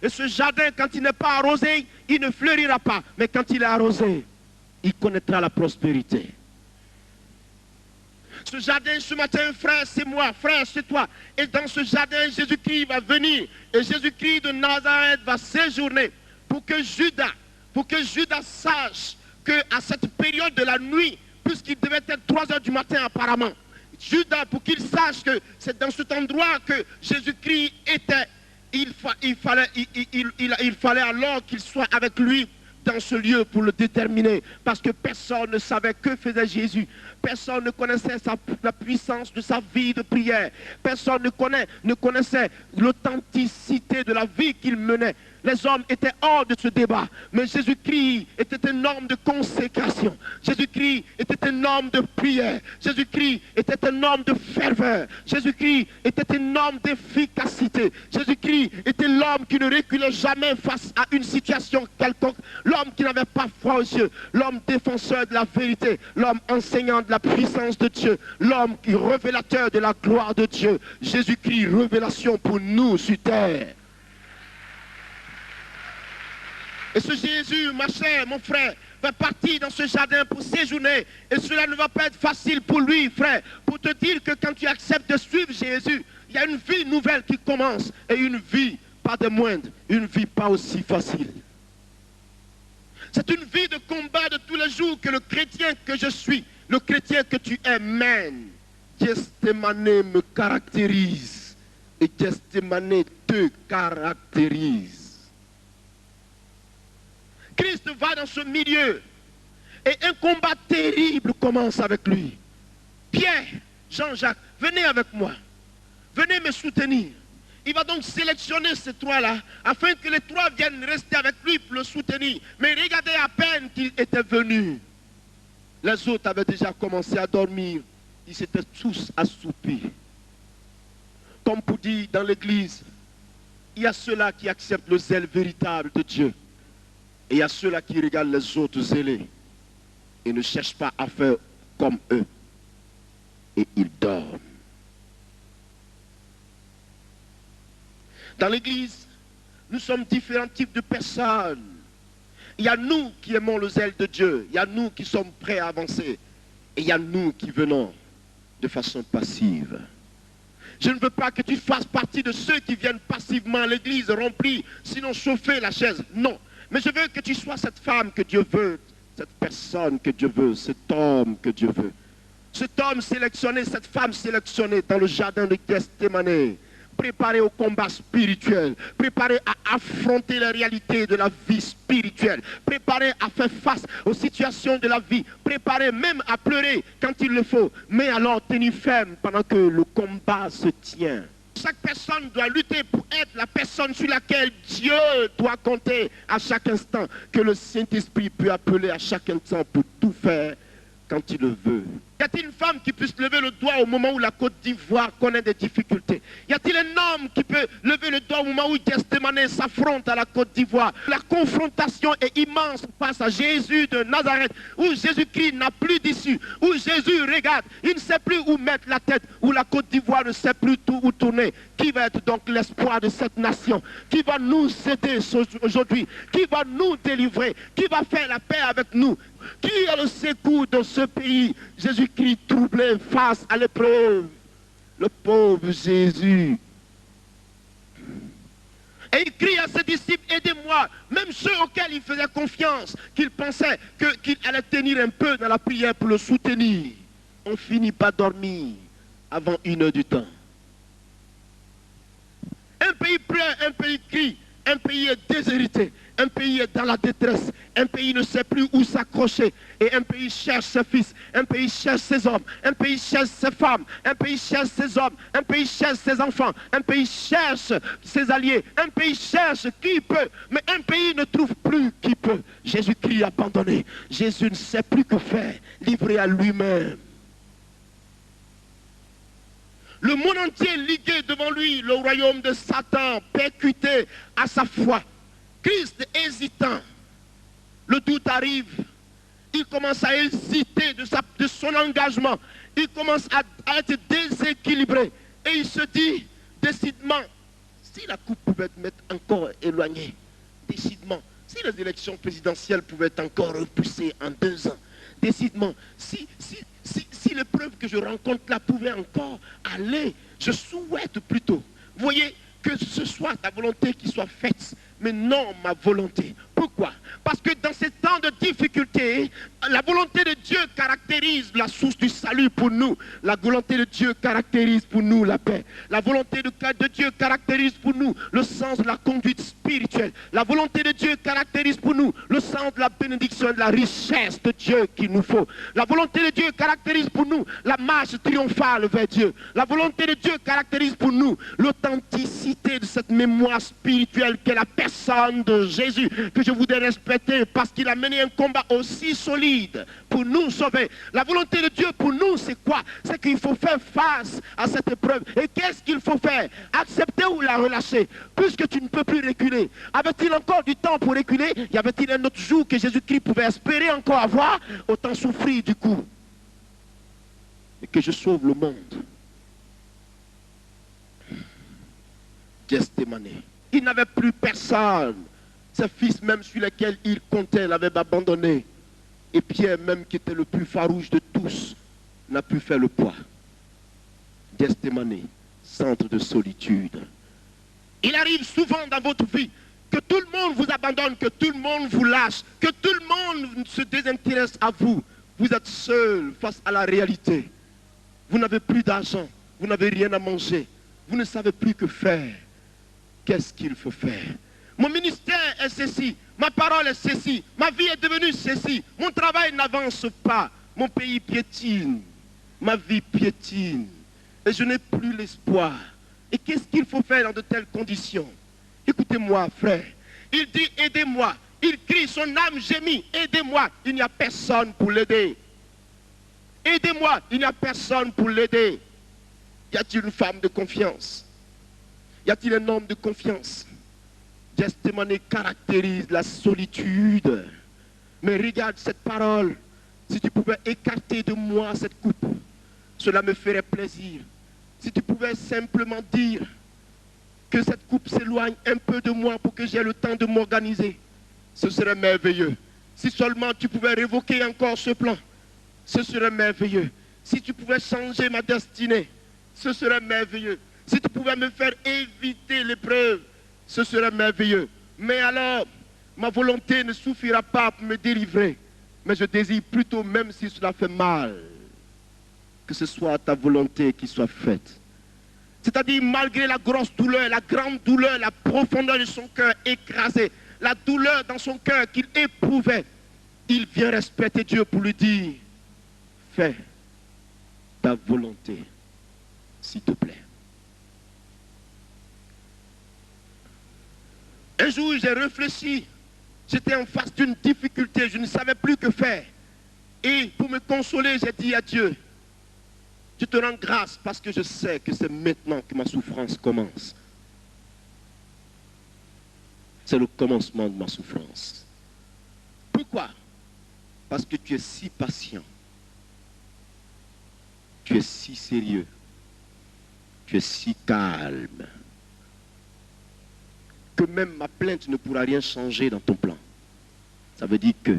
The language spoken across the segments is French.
Et ce jardin, quand il n'est pas arrosé, il ne fleurira pas. Mais quand il est arrosé, il connaîtra la prospérité. Ce jardin, ce matin, frère, c'est moi, frère, c'est toi. Et dans ce jardin, Jésus-Christ va venir. Et Jésus-Christ de Nazareth va séjourner pour que Judas sache qu'à cette période de la nuit, puisqu'il devait être 3 heures du matin apparemment, Judas, pour qu'il sache que c'est dans cet endroit que Jésus-Christ était, il fallait alors qu'il soit avec lui dans ce lieu pour le déterminer, parce que personne ne savait que faisait Jésus. Personne ne connaissait la puissance de sa vie de prière. Personne ne connaissait l'authenticité de la vie qu'il menait. Les hommes étaient hors de ce débat. Mais Jésus-Christ était un homme de consécration. Jésus-Christ était un homme de prière. Jésus-Christ était un homme de ferveur. Jésus-Christ était un homme d'efficacité. Jésus-Christ était l'homme qui ne reculait jamais face à une situation quelconque. L'homme qui n'avait pas foi aux yeux. L'homme défenseur de la vérité. L'homme enseignant de la puissance de Dieu. L'homme qui révélateur de la gloire de Dieu. Jésus-Christ, révélation pour nous sur terre. Et ce Jésus, ma chère, mon frère, va partir dans ce jardin pour séjourner. Et cela ne va pas être facile pour lui, frère. Pour te dire que quand tu acceptes de suivre Jésus, il y a une vie nouvelle qui commence. Et une vie, pas de moindre, une vie pas aussi facile. C'est une vie de combat de tous les jours que le chrétien que je suis, le chrétien que tu es, mène. Gethsémane me caractérise. Et Gethsémane te caractérise. Christ va dans ce milieu et un combat terrible commence avec lui. Pierre, Jean-Jacques, venez avec moi. Venez me soutenir. Il va donc sélectionner ces 3-là afin que les 3 viennent rester avec lui pour le soutenir. Mais regardez à peine qu'il était venu. Les autres avaient déjà commencé à dormir. Ils s'étaient tous assoupis. Comme pour dire dans l'église, il y a ceux-là qui acceptent le zèle véritable de Dieu. Et il y a ceux-là qui regardent les autres zélés et ne cherchent pas à faire comme eux. Et ils dorment. Dans l'église, nous sommes différents types de personnes. Il y a nous qui aimons le zèle de Dieu. Il y a nous qui sommes prêts à avancer. Et il y a nous qui venons de façon passive. Je ne veux pas que tu fasses partie de ceux qui viennent passivement à l'église, remplir, sinon chauffer la chaise. Non. Mais je veux que tu sois cette femme que Dieu veut, cette personne que Dieu veut, cet homme que Dieu veut. Cet homme sélectionné, cette femme sélectionnée dans le jardin de Gethsémane, préparé au combat spirituel, préparé à affronter les réalités de la vie spirituelle, préparé à faire face aux situations de la vie, préparé même à pleurer quand il le faut, mais alors tenir ferme pendant que le combat se tient. Chaque personne doit lutter pour être la personne sur laquelle Dieu doit compter à chaque instant, que le Saint-Esprit peut appeler à chaque instant pour tout faire quand il le veut. Y a-t-il une femme qui puisse lever le doigt au moment où la Côte d'Ivoire connaît des difficultés? Y a-t-il un homme qui peut lever le doigt au moment où Gethsémane s'affronte à la Côte d'Ivoire? La confrontation est immense face à Jésus de Nazareth, où Jésus-Christ n'a plus d'issue, où Jésus regarde, il ne sait plus où mettre la tête, où la Côte d'Ivoire ne sait plus où tourner. Qui va être donc l'espoir de cette nation? Qui va nous aider aujourd'hui? Qui va nous délivrer? Qui va faire la paix avec nous? Qui a le secours dans ce pays? Jésus-Christ troublé face à l'épreuve. Le pauvre Jésus. Et il crie à ses disciples, aidez-moi. Même ceux auxquels il faisait confiance, qu'il pensait qu'il allait tenir un peu dans la prière pour le soutenir. On finit par dormir avant 1 heure du temps. Un pays pleure, un pays crie, un pays est déshérité, un pays est dans la détresse, un pays ne sait plus où s'accrocher, et un pays cherche ses fils, un pays cherche ses hommes, un pays cherche ses femmes, un pays cherche ses hommes, un pays cherche ses enfants, un pays cherche ses alliés, un pays cherche qui peut, mais un pays ne trouve plus qui peut. Jésus-Christ abandonné, Jésus ne sait plus que faire, livré à lui-même. Le monde entier ligué devant lui, le royaume de Satan percuté à sa foi. Christ hésitant, le doute arrive, il commence à hésiter de son engagement, il commence à être déséquilibré et il se dit décidément, Si la coupe pouvait être encore éloignée, décidément, si les élections présidentielles pouvaient être encore repoussées en 2 ans, décidément, si l'épreuve que je rencontre là pouvait encore aller, je souhaite plutôt, voyez, que ce soit ta volonté qui soit faite, mais non ma volonté. Pourquoi? Parce que dans ces temps de difficulté, la volonté de Dieu caractérise la source du salut pour nous. La volonté de Dieu caractérise pour nous la paix. La volonté de Dieu caractérise pour nous le sens de la conduite spirituelle. La volonté de Dieu caractérise pour nous le sens de la bénédiction et de la richesse de Dieu qu'il nous faut. La volonté de Dieu caractérise pour nous la marche triomphale vers Dieu. La volonté de Dieu caractérise pour nous l'authenticité de cette mémoire spirituelle qu'est la personne de Jésus, que je voudrais respecter parce qu'il a mené un combat aussi solide pour nous sauver. La volonté de Dieu pour nous, c'est quoi? C'est qu'il faut faire face à cette épreuve. Et qu'est-ce qu'il faut faire? Accepter ou la relâcher? Puisque tu ne peux plus reculer. Avait-il encore du temps pour reculer? Y avait-il un autre jour que Jésus-Christ pouvait espérer encore avoir? Autant souffrir du coup. Et que je sauve le monde. Gethsémane. Il n'avait plus personne. Ses fils même sur lesquels il comptait l'avaient abandonné. Et Pierre même qui était le plus farouche de tous n'a pu faire le poids. Gethsémane, centre de solitude. Il arrive souvent dans votre vie que tout le monde vous abandonne, que tout le monde vous lâche, que tout le monde se désintéresse à vous. Vous êtes seul face à la réalité. Vous n'avez plus d'argent, vous n'avez rien à manger, vous ne savez plus que faire. Qu'est-ce qu'il faut faire? Mon ministère est ceci, ma parole est ceci, ma vie est devenue ceci, mon travail n'avance pas, mon pays piétine, ma vie piétine, et je n'ai plus l'espoir. Et qu'est-ce qu'il faut faire dans de telles conditions? Écoutez-moi, frère, il dit aidez-moi, il crie, son âme gémit, aidez-moi, il n'y a personne pour l'aider. Aidez-moi, il n'y a personne pour l'aider. Y a-t-il une femme de confiance? Y a-t-il un homme de confiance? Gethsémane caractérise la solitude. Mais regarde cette parole. Si tu pouvais écarter de moi cette coupe, cela me ferait plaisir. Si tu pouvais simplement dire que cette coupe s'éloigne un peu de moi pour que j'ai le temps de m'organiser, ce serait merveilleux. Si seulement tu pouvais révoquer encore ce plan, ce serait merveilleux. Si tu pouvais changer ma destinée, ce serait merveilleux. Si tu pouvais me faire éviter l'épreuve, ce serait merveilleux. Mais alors, ma volonté ne suffira pas pour me délivrer. Mais je désire plutôt, même si cela fait mal, que ce soit ta volonté qui soit faite. C'est-à-dire, malgré la grosse douleur, la grande douleur, la profondeur de son cœur écrasé, la douleur dans son cœur qu'il éprouvait, il vient respecter Dieu pour lui dire, fais ta volonté, s'il te plaît. Un jour, j'ai réfléchi, j'étais en face d'une difficulté, je ne savais plus que faire. Et pour me consoler, j'ai dit à Dieu, je te rends grâce parce que je sais que c'est maintenant que ma souffrance commence. C'est le commencement de ma souffrance. Pourquoi? Parce que tu es si patient. Tu es si sérieux. Tu es si calme. Que même ma plainte ne pourra rien changer dans ton plan. Ça veut dire que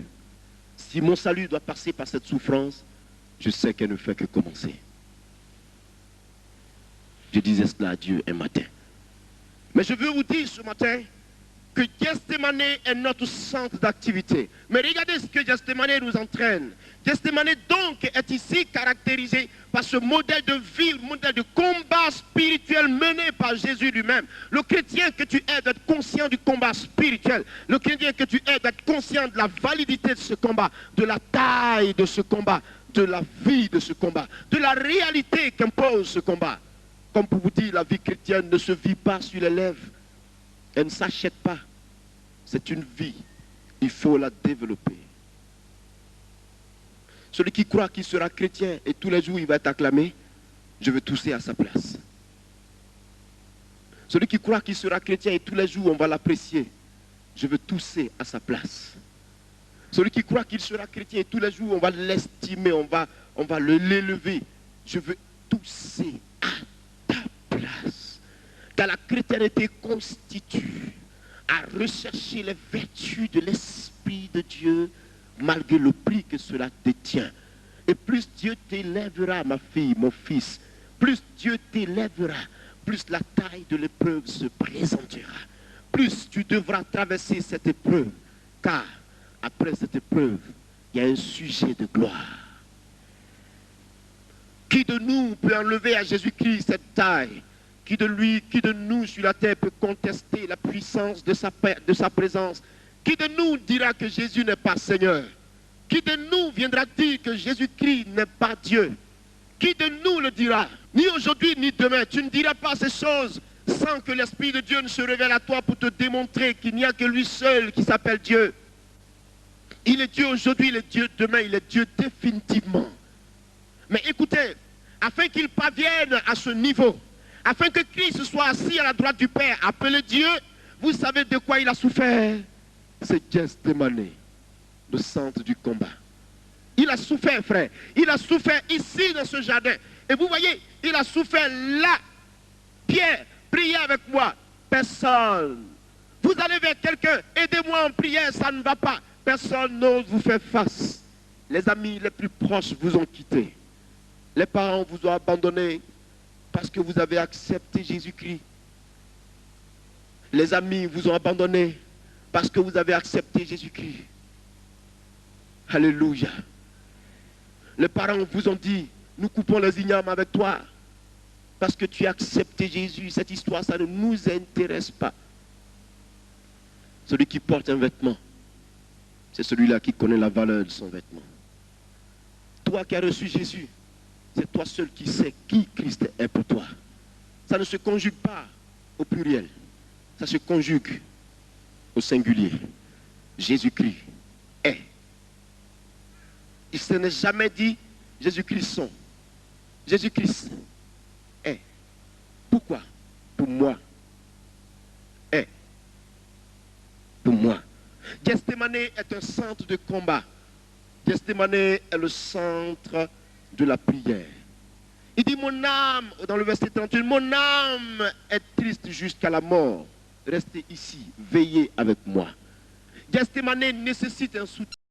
si mon salut doit passer par cette souffrance, je sais qu'elle ne fait que commencer. Je disais cela à Dieu un matin. Mais je veux vous dire ce matin que Gethsémane est notre centre d'activité. Mais regardez ce que Gethsémane nous entraîne. Gethsémane donc est ici caractérisé par ce modèle de vie, modèle de combat spirituel mené par Jésus lui-même. Le chrétien que tu es doit être conscient du combat spirituel. Le chrétien que tu es doit être conscient de la validité de ce combat, de la taille de ce combat, de la vie de ce combat, de la réalité qu'impose ce combat. Comme pour vous dire, la vie chrétienne ne se vit pas sur les lèvres. Elle ne s'achète pas. C'est une vie. Il faut la développer. Celui qui croit qu'il sera chrétien et tous les jours il va être acclamé, je veux tousser à sa place. Celui qui croit qu'il sera chrétien et tous les jours on va l'apprécier, je veux tousser à sa place. Celui qui croit qu'il sera chrétien et tous les jours on va l'estimer, on va l'élever, je veux tousser à ta place. Car la chrétienté constitue à rechercher les vertus de l'Esprit de Dieu malgré le prix que cela détient. Et plus Dieu t'élèvera, ma fille, mon fils, plus Dieu t'élèvera, plus la taille de l'épreuve se présentera. Plus tu devras traverser cette épreuve, car après cette épreuve, il y a un sujet de gloire. Qui de nous peut enlever à Jésus-Christ cette taille? Qui de nous sur la terre peut contester la puissance de sa présence? Qui de nous dira que Jésus n'est pas Seigneur? Qui de nous viendra dire que Jésus-Christ n'est pas Dieu? Qui de nous le dira? Ni aujourd'hui, ni demain. Tu ne diras pas ces choses sans que l'Esprit de Dieu ne se révèle à toi pour te démontrer qu'il n'y a que lui seul qui s'appelle Dieu. Il est Dieu aujourd'hui, il est Dieu demain, il est Dieu définitivement. Mais écoutez, afin qu'il parvienne à ce niveau, afin que Christ soit assis à la droite du Père, appelé Dieu, vous savez de quoi il a souffert? C'est Gethsémani, le centre du combat. Il a souffert, frère. Il a souffert ici dans ce jardin. Et vous voyez, il a souffert là. Pierre, priez avec moi. Personne. Vous allez vers quelqu'un, aidez-moi en prière, ça ne va pas. Personne n'ose vous faire face. Les amis les plus proches vous ont quitté. Les parents vous ont abandonné parce que vous avez accepté Jésus-Christ. Les amis vous ont abandonné parce que vous avez accepté Jésus-Christ. Alléluia. Les parents vous ont dit, nous coupons les ignames avec toi parce que tu as accepté Jésus. Cette histoire, ça ne nous intéresse pas. Celui qui porte un vêtement, c'est celui-là qui connaît la valeur de son vêtement. Toi qui as reçu Jésus, c'est toi seul qui sais qui Christ est pour toi. Ça ne se conjugue pas au pluriel. Ça se conjugue au singulier. Jésus-Christ est. Il ne s'est jamais dit Jésus-Christ sont. Jésus-Christ est. Pourquoi? Pour moi. Est. Pour moi. Gethsémani est un centre de combat. Gethsémani est le centre de la prière. Il dit, mon âme, dans le verset 38, mon âme est triste jusqu'à la mort. Restez ici, veillez avec moi. Gethsémani nécessite un soutien.